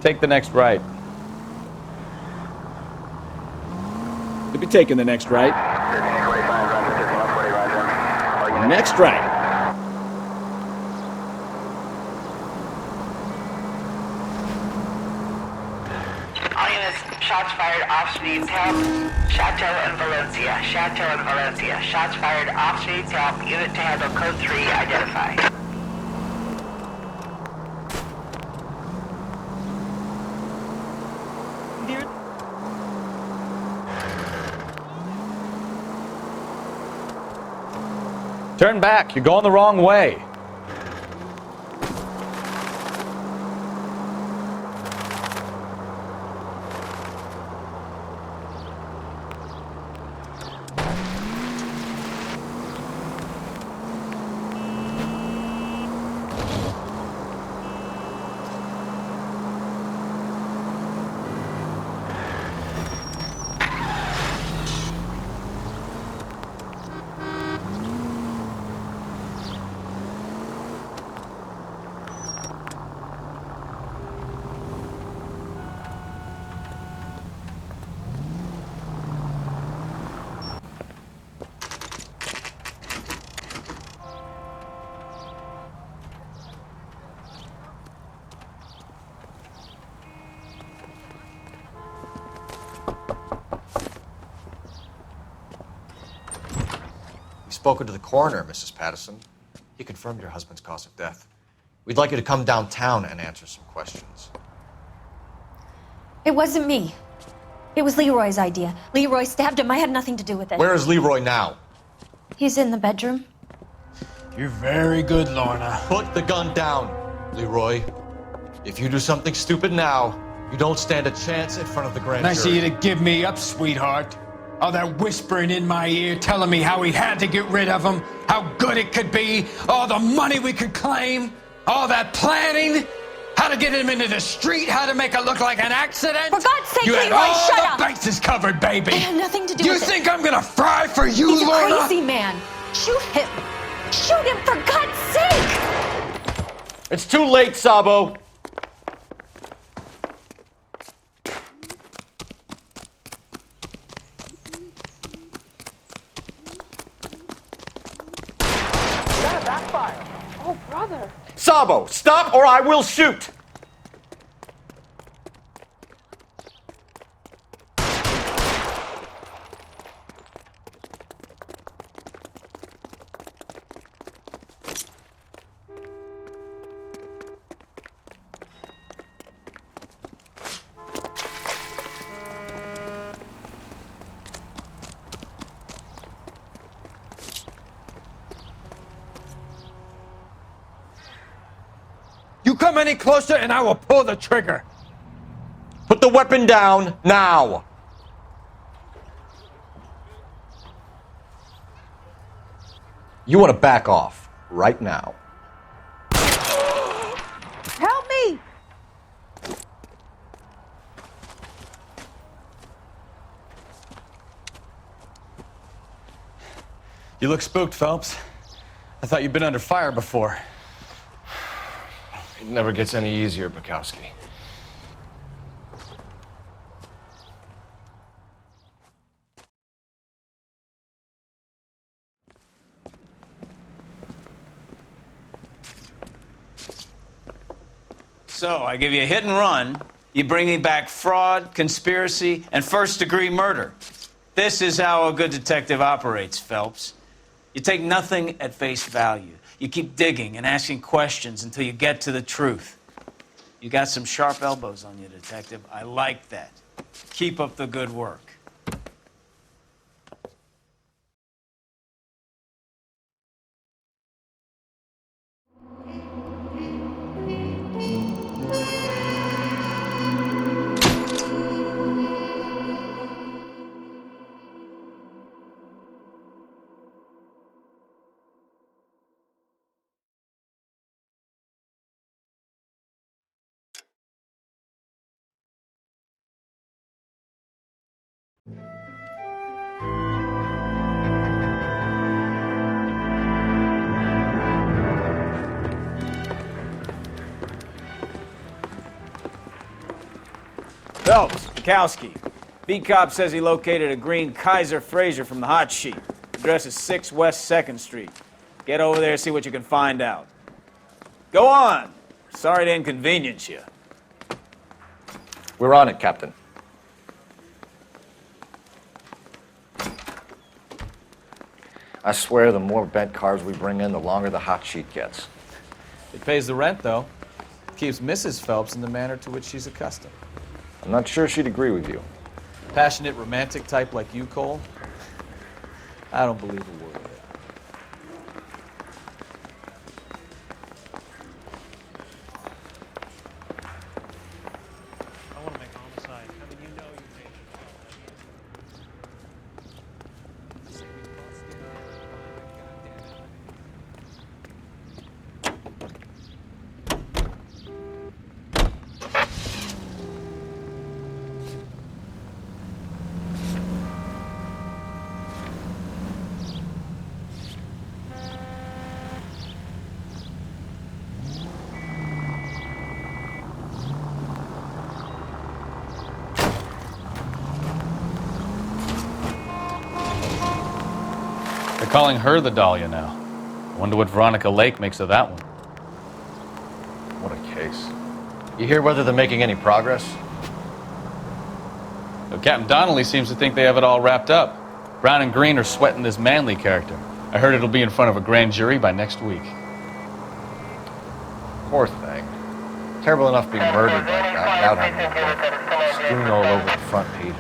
Take the next right. Could be taking the next right. Next right. Shots fired off streets, help. Chateau and Valencia. Chateau and Valencia. Shots fired off streets, help. Unit to handle code 3 identified. Turn back. You're going the wrong way. Spoken to the coroner, Mrs. Patterson. He confirmed your husband's cause of death. We'd like you to come downtown and answer some questions. It wasn't me. It was Leroy's idea. Leroy stabbed him. I had nothing to do with it. Where is Leroy now? He's in the bedroom. You're very good, Lorna. Put the gun down, Leroy. If you do something stupid now, you don't stand a chance in front of the grand Nice of jury. you to give me up, sweetheart. All that whispering in my ear, telling me how we had to get rid of him, how good it could be, all the money we could claim, all that planning, how to get him into the street, how to make it look like an accident. For God's sake, you had Leroy, all shut the up. bases covered, baby. I had nothing to do You with it. think I'm gonna fry for you, He's a Lorna? crazy man. Shoot him. Shoot him, for God's sake. It's too late, Sabo. Oh, brother. Sabo, stop or I will shoot. You come any closer and I will pull the trigger. Put the weapon down now. You want to back off right now. Help me! You look spooked, Phelps. I thought you'd been under fire before. It never gets any easier, Bukowski. So, I give you a hit and run. You bring me back fraud, conspiracy, and first-degree murder. This is how a good detective operates, Phelps. You take nothing at face value. You keep digging and asking questions until you get to the truth. You got some sharp elbows on you, detective. I like that. Keep up the good work. Phelps, Bukowski. Beat cop says he located a green Kaiser Fraser from the hot sheet. Address is 6 West 2nd Street. Get over there, see what you can find out. Go on. Sorry to inconvenience you. We're on it, Captain. I swear the more bent cars we bring in, the longer the hot sheet gets. It pays the rent, though. It keeps Mrs. Phelps in the manner to which she's accustomed. I'm not sure she'd agree with you. Passionate, romantic type like you, Cole? I don't believe a word of it. I want to make homicide. How did you know you made They're calling her the Dahlia now. I wonder what Veronica Lake makes of that one. What a case. You hear whether they're making any progress? So Captain Donnelly seems to think they have it all wrapped up. Brown and Green are sweating this Manley character. I heard it'll be in front of a grand jury by next week. Poor thing. Terrible enough being murdered like that without having to work. Strewn all over the front pages.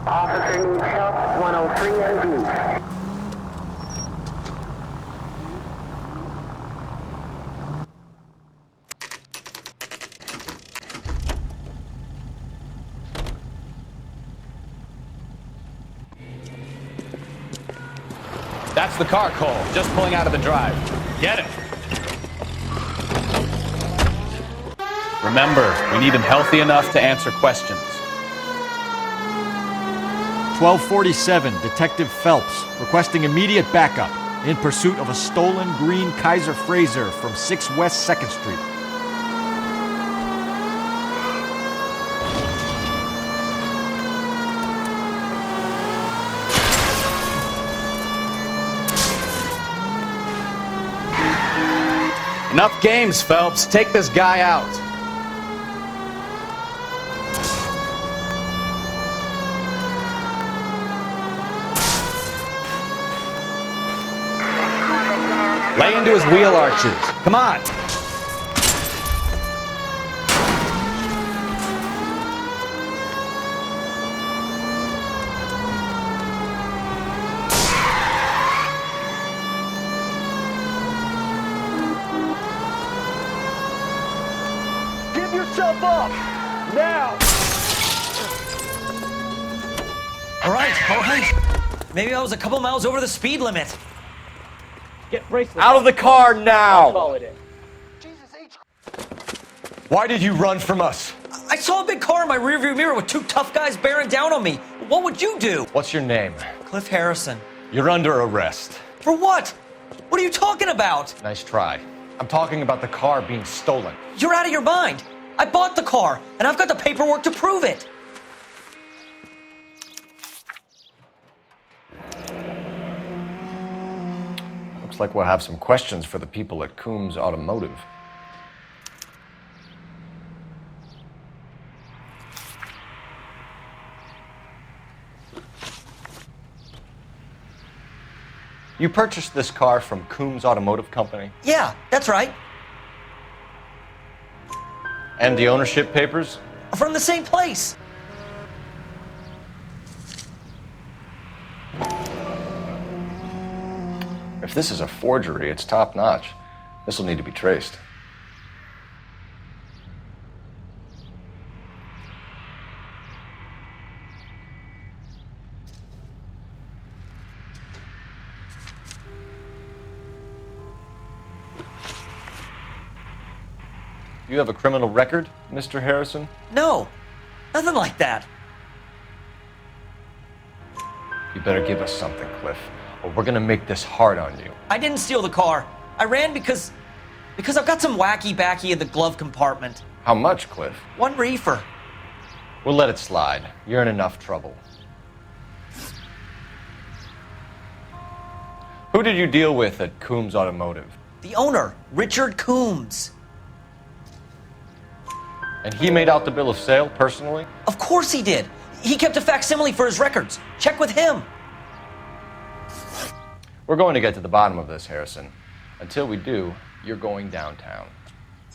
Officer needs help, 103 and B. That's the car, Cole. Just pulling out of the drive. Get it. Remember, we need him healthy enough to answer questions. 1247, Detective Phelps, requesting immediate backup in pursuit of a stolen green Kaiser Fraser from 6 West 2nd Street. Enough games, Phelps. Take this guy out. Lay into his wheel arches. Come on. Give yourself up! Now! All right. Maybe I was a couple miles over the speed limit. Get bracelet. Out of the car now! Call it in. Why did you run from us? I saw a big car in my rearview mirror with 2 tough guys bearing down on me. What would you do? What's your name? Cliff Harrison. You're under arrest. For what? What are you talking about? Nice try. I'm talking about the car being stolen. You're out of your mind. I bought the car, and I've got the paperwork to prove it. Looks like we'll have some questions for the people at Coombs Automotive. You purchased this car from Coombs Automotive Company? Yeah, that's right. And the ownership papers? From the same place. If this is a forgery, it's top-notch. This will need to be traced. You have a criminal record, Mr. Harrison? No, nothing like that. You better give us something, Cliff, or we're gonna make this hard on you. I didn't steal the car. I ran because I've got some wacky backy in the glove compartment. How much, Cliff? 1 reefer. We'll let it slide. You're in enough trouble. Who did you deal with at Coombs Automotive? The owner, Richard Coombs. And he made out the bill of sale personally? Of course he did. He kept a facsimile for his records. Check with him. We're going to get to the bottom of this, Harrison. Until we do, you're going downtown.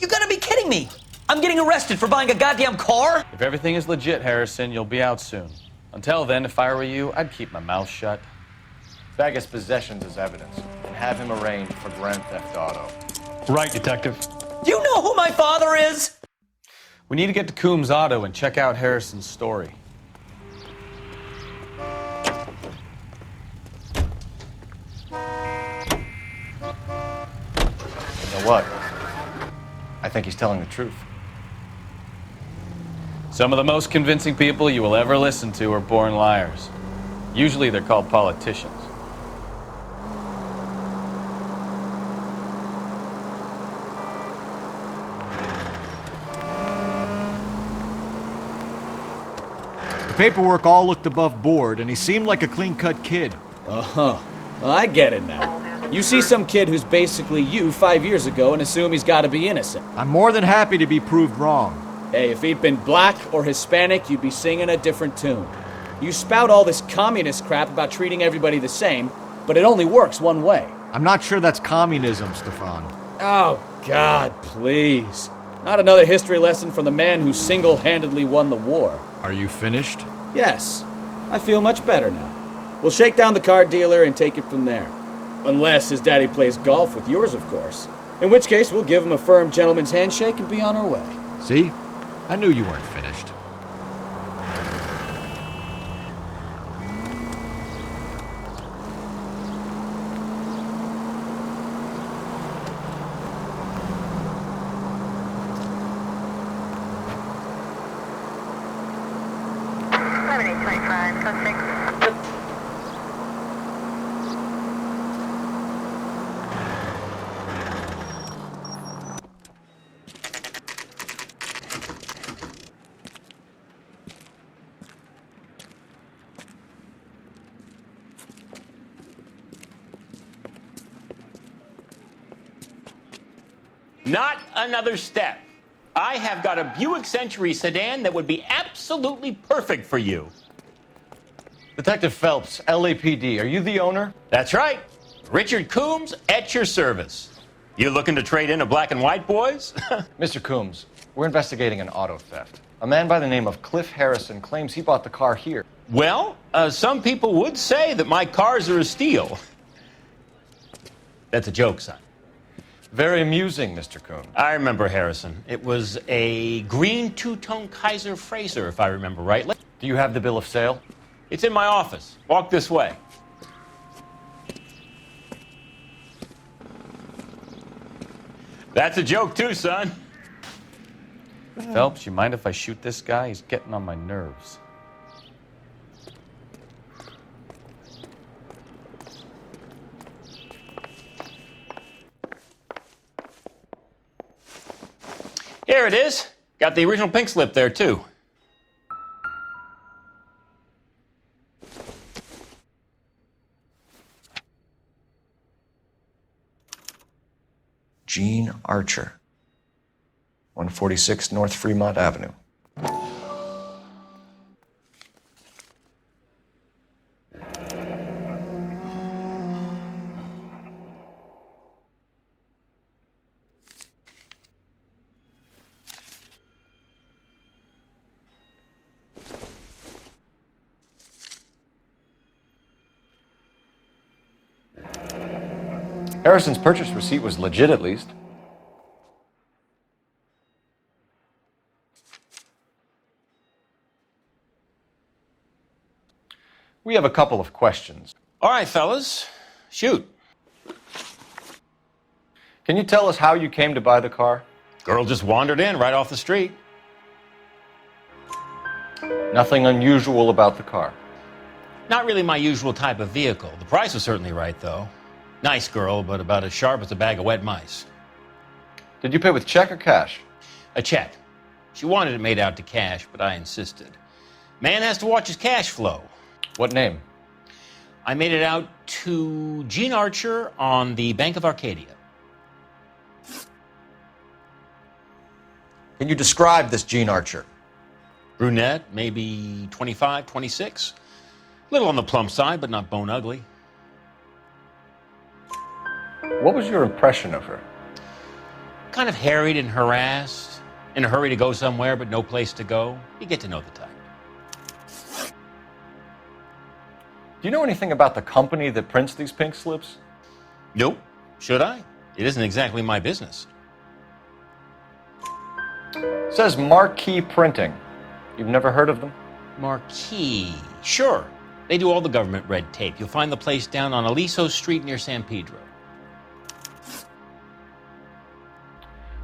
You gotta be kidding me! I'm getting arrested for buying a goddamn car? If everything is legit, Harrison, you'll be out soon. Until then, if I were you, I'd keep my mouth shut. Bag his possessions as evidence and have him arraigned for grand theft auto. Right, Detective. Do you know who my father is? We need to get to Coombs Auto and check out Harrison's story. You know what? I think he's telling the truth. Some of the most convincing people you will ever listen to are born liars. Usually they're called politicians. The paperwork all looked above board, and he seemed like a clean-cut kid. Uh-huh. Well, I get it now. You see some kid who's basically you 5 years ago and assume he's got to be innocent. I'm more than happy to be proved wrong. Hey, if he'd been black or Hispanic, you'd be singing a different tune. You spout all this communist crap about treating everybody the same, but it only works one way. I'm not sure that's communism, Stefan. Oh, God, please. Not another history lesson from the man who single-handedly won the war. Are you finished? Yes. I feel much better now. We'll shake down the car dealer and take it from there. Unless his daddy plays golf with yours, of course. In which case, we'll give him a firm gentleman's handshake and be on our way. See? I knew you weren't finished. Not another step. I have got a Buick Century sedan that would be absolutely perfect for you. Detective Phelps, LAPD, are you the owner? That's right. Richard Coombs at your service. You looking to trade in a black and white, boys? Mr. Coombs, we're investigating an auto theft. A man by the name of Cliff Harrison claims he bought the car here. Well, some people would say that my cars are a steal. That's a joke, son. Very amusing, Mr. Coombs. I remember Harrison. It was a green two-tone Kaiser Frazer, if I remember right. Do you have the bill of sale? It's in my office. Walk this way. That's a joke too, son. Phelps, you mind if I shoot this guy? He's getting on my nerves. Here it is. Got the original pink slip there, too. Gene Archer, 146 North Fremont Avenue. Harrison's purchase receipt was legit, at least. We have a couple of questions. All right, fellas. Shoot. Can you tell us how you came to buy the car? Girl just wandered in right off the street. Nothing unusual about the car. Not really my usual type of vehicle. The price was certainly right, though. Nice girl, but about as sharp as a bag of wet mice. Did you pay with check or cash? A check. She wanted it made out to cash, but I insisted. Man has to watch his cash flow. What name? I made it out to Gene Archer on the Bank of Arcadia. Can you describe this Gene Archer? Brunette, maybe 25, 26. Little on the plump side, but not bone ugly. What was your impression of her? Kind of harried and harassed, in a hurry to go somewhere, but no place to go. You get to know the type. Do you know anything about the company that prints these pink slips? Nope. Should I? It isn't exactly my business. It says Marquee Printing. You've never heard of them? Marquee. Sure. They do all the government red tape. You'll find the place down on Aliso Street near San Pedro.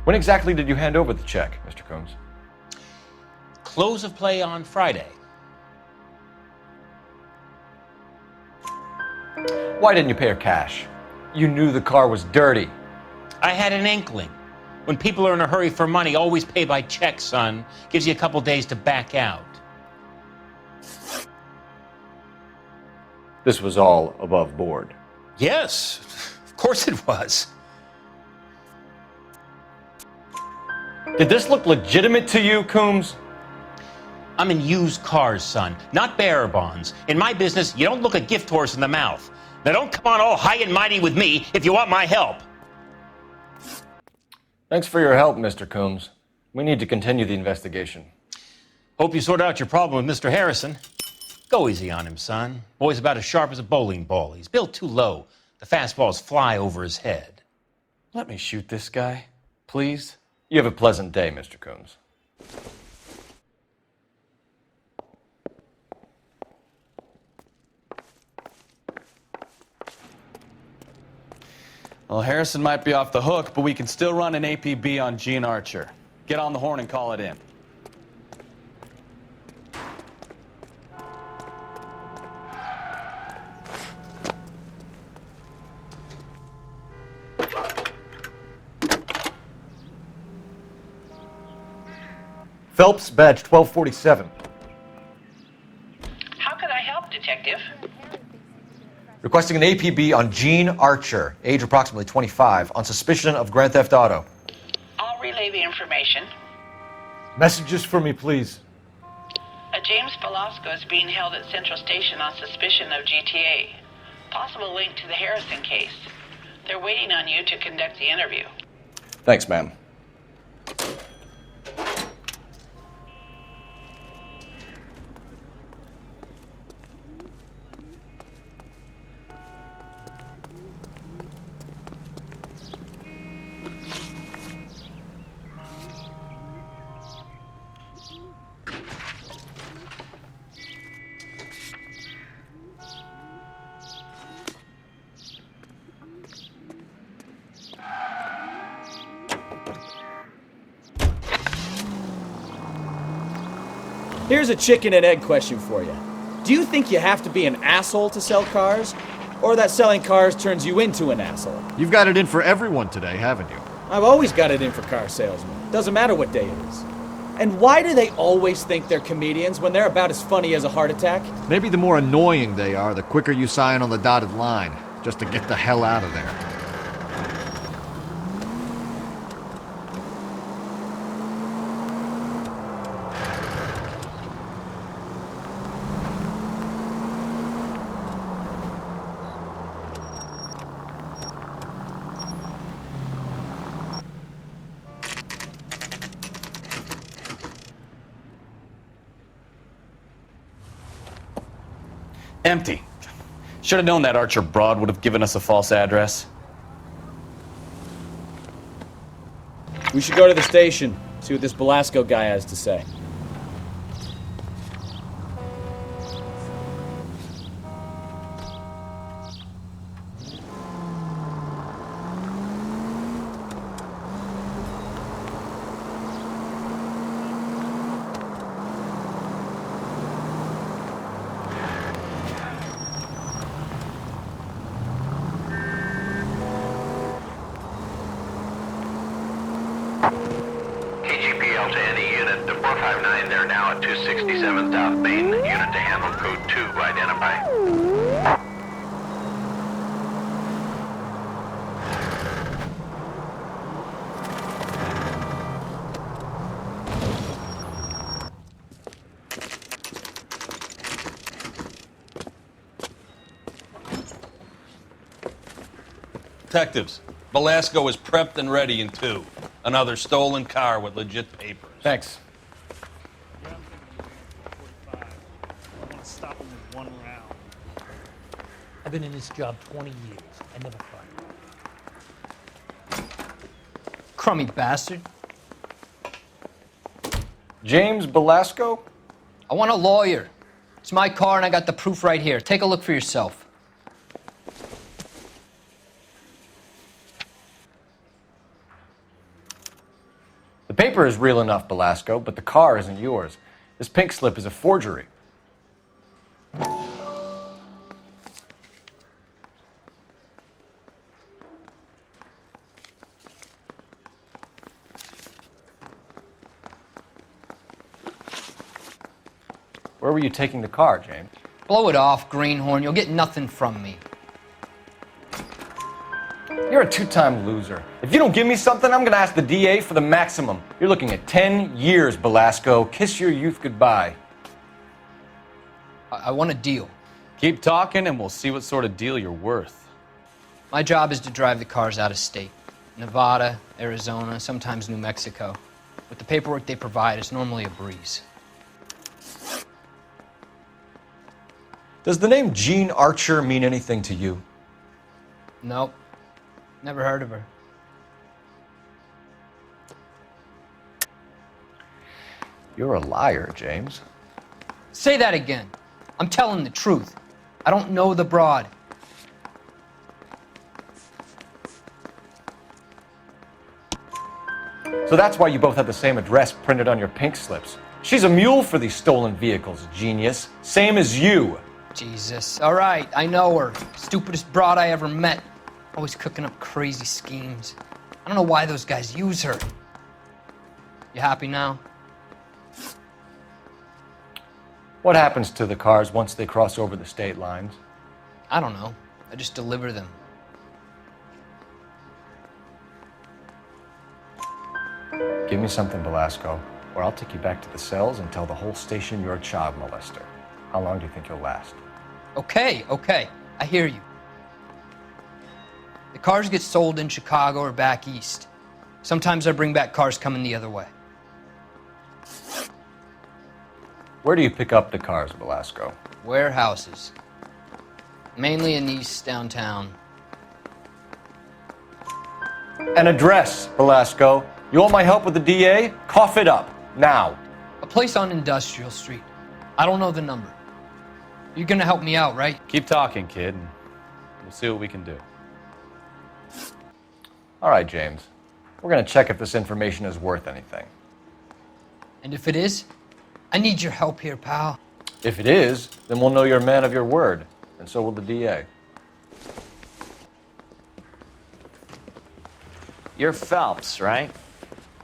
When exactly did you hand over the check, Mr. Coombs? Close of play on Friday. Why didn't you pay her cash? You knew the car was dirty. I had an inkling. When people are in a hurry for money, always pay by check, son. Gives you a couple days to back out. This was all above board. Yes, of course it was. Did this look legitimate to you, Coombs? I'm in used cars, son, not bearer bonds. In my business, you don't look a gift horse in the mouth. Now don't come on all high and mighty with me if you want my help. Thanks for your help, Mr. Coombs. We need to continue the investigation. Hope you sort out your problem with Mr. Harrison. Go easy on him, son. Boy's about as sharp as a bowling ball. He's built too low. The fastballs fly over his head. Let me shoot this guy, please. You have a pleasant day, Mr. Coombs. Well, Harrison might be off the hook, but we can still run an APB on Gene Archer. Get on the horn and call it in. Phelps, badge 1247. How can I help, Detective? Requesting an APB on Gene Archer, age approximately 25, on suspicion of Grand Theft Auto. I'll relay the information. Messages for me, please. A James Velasco is being held at Central Station on suspicion of GTA. Possible link to the Harrison case. They're waiting on you to conduct the interview. Thanks, ma'am. Here's a chicken and egg question for you. Do you think you have to be an asshole to sell cars? Or that selling cars turns you into an asshole? You've got it in for everyone today, haven't you? I've always got it in for car salesmen. Doesn't matter what day it is. And why do they always think they're comedians when they're about as funny as a heart attack? Maybe the more annoying they are, the quicker you sign on the dotted line, just to get the hell out of there. Empty. Should have known that Archer broad would have given us a false address. We should go to the station, see what this Velasco guy has to say. 459, they're now at 267 South Main. Unit to handle code 2, identify. Detectives, Velasco is prepped and ready in 2. Another stolen car with legit papers. Thanks. I want to stop him with one round. I've been in this job 20 years. I never fired. Crummy bastard. James Velasco? I want a lawyer. It's my car and I got the proof right here. Take a look for yourself. The paper is real enough, Velasco, but the car isn't yours. This pink slip is a forgery. Where were you taking the car, James? Blow it off, greenhorn. You'll get nothing from me. You're a two-time loser. If you don't give me something, I'm gonna ask the DA for the maximum. You're looking at 10 years, Velasco. Kiss your youth goodbye. I want a deal. Keep talking and we'll see what sort of deal you're worth. My job is to drive the cars out of state. Nevada, Arizona, sometimes New Mexico. With the paperwork they provide, it's normally a breeze. Does the name Jean Archer mean anything to you? Nope. Never heard of her. You're a liar, James. Say that again. I'm telling the truth. I don't know the broad. So that's why you both have the same address printed on your pink slips. She's a mule for these stolen vehicles, genius. Same as you. Jesus. All right, I know her. Stupidest broad I ever met. Always cooking up crazy schemes. I don't know why those guys use her. You happy now? What happens to the cars once they cross over the state lines? I don't know. I just deliver them. Give me something, Velasco, or I'll take you back to the cells and tell the whole station you're a child molester. How long do you think you'll last? Okay. I hear you. The cars get sold in Chicago or back east. Sometimes I bring back cars coming the other way. Where do you pick up the cars, Velasco? Warehouses. Mainly in East downtown. An address, Velasco. You want my help with the DA? Cough it up, now. A place on Industrial Street. I don't know the number. You're gonna help me out, right? Keep talking, kid, and we'll see what we can do. All right, James. We're gonna check if this information is worth anything. And if it is, I need your help here, pal. If it is, then we'll know you're a man of your word, and so will the DA. You're Phelps, right?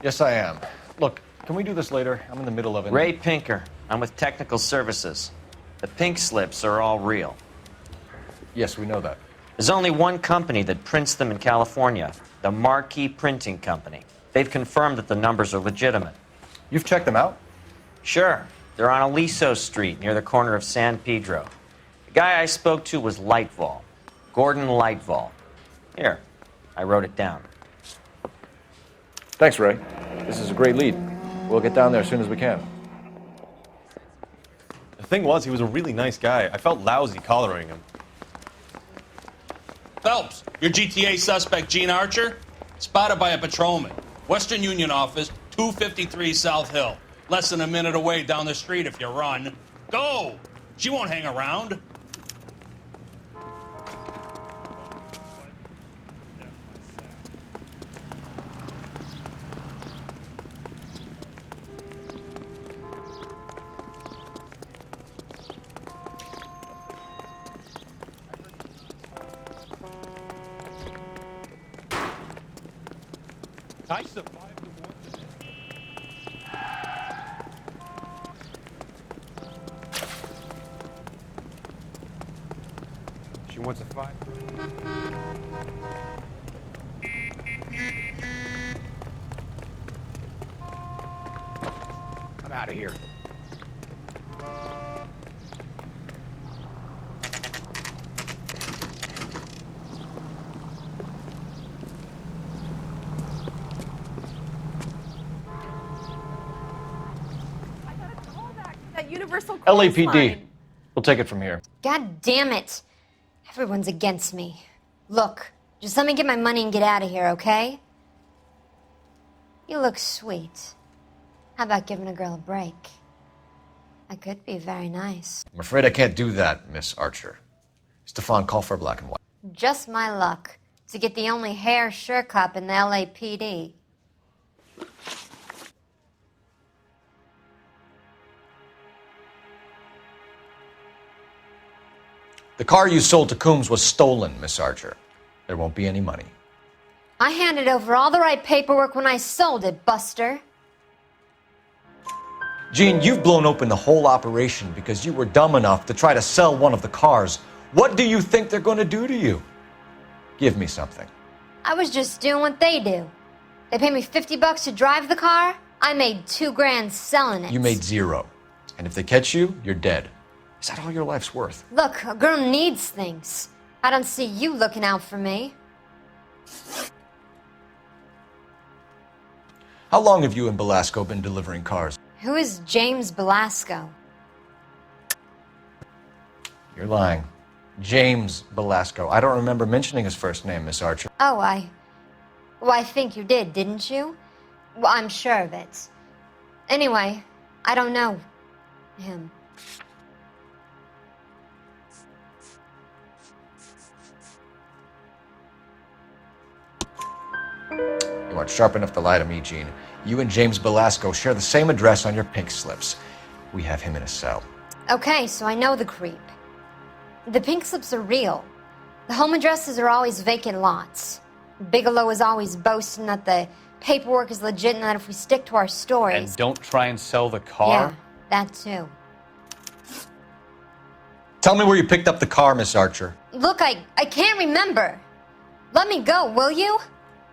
Yes, I am. Look, can we do this later? I'm in the middle of it. Ray Pinker. I'm with Technical Services. The pink slips are all real. Yes, we know that. There's only one company that prints them in California, the Marquee Printing Company. They've confirmed that the numbers are legitimate. You've checked them out? Sure. They're on Aliso Street, near the corner of San Pedro. The guy I spoke to was Lightval. Gordon Lightval. Here, I wrote it down. Thanks, Ray. This is a great lead. We'll get down there as soon as we can. The thing was, he was a really nice guy. I felt lousy collaring him. Phelps, your GTA suspect, Gene Archer, spotted by a patrolman. Western Union office, 253 South Hill. Less than a minute away down the street if you run. Go! She won't hang around. I survived the war. She wants a fight. I'm out of here. That universal cruise LAPD. line. We'll take it from here. God damn it. Everyone's against me. Look, just let me get my money and get out of here, okay? You look sweet. How about giving a girl a break? I could be very nice. I'm afraid I can't do that, Miss Archer. Stefan, call for black and white. Just my luck to get the only hair sure cop in the LAPD. The car you sold to Coombs was stolen, Miss Archer. There won't be any money. I handed over all the right paperwork when I sold it, Buster. Jean, you've blown open the whole operation because you were dumb enough to try to sell one of the cars. What do you think they're going to do to you? Give me something. I was just doing what they do. They paid me $50 to drive the car. I made $2 grand selling it. You made zero. And if they catch you, you're dead. Is that all your life's worth? Look, a girl needs things. I don't see you looking out for me. How long have you and Belasco been delivering cars? Who is James Belasco? You're lying. James Belasco. I don't remember mentioning his first name, Miss Archer. Oh, Well, I think you did, didn't you? Well, I'm sure of it. Anyway, I don't know him. You aren't sharp enough to lie to me, Jean. You and James Belasco share the same address on your pink slips. We have him in a cell. Okay, so I know the creep. The pink slips are real. The home addresses are always vacant lots. Bigelow is always boasting that the paperwork is legit and that if we stick to our stories... And don't try and sell the car? Yeah, that too. Tell me where you picked up the car, Miss Archer. Look, I can't remember. Let me go, will you?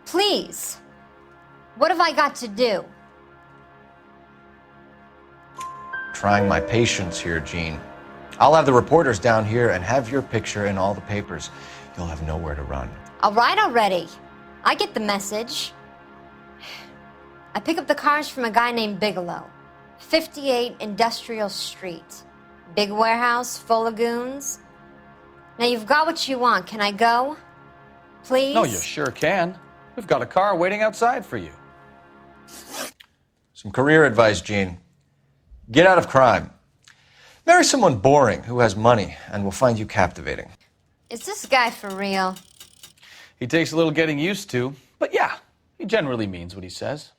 Please. What have I got to do? Trying my patience here, Jean. I'll have the reporters down here and have your picture in all the papers. You'll have nowhere to run. All right already. I get the message. I pick up the cars from a guy named Bigelow. 58 Industrial Street. Big warehouse full of goons. Now you've got what you want. Can I go? Please? No, you sure can. We've got a car waiting outside for you. Some career advice, Jean. Get out of crime. Marry someone boring who has money and will find you captivating. Is this guy for real? He takes a little getting used to, but yeah, he generally means what he says.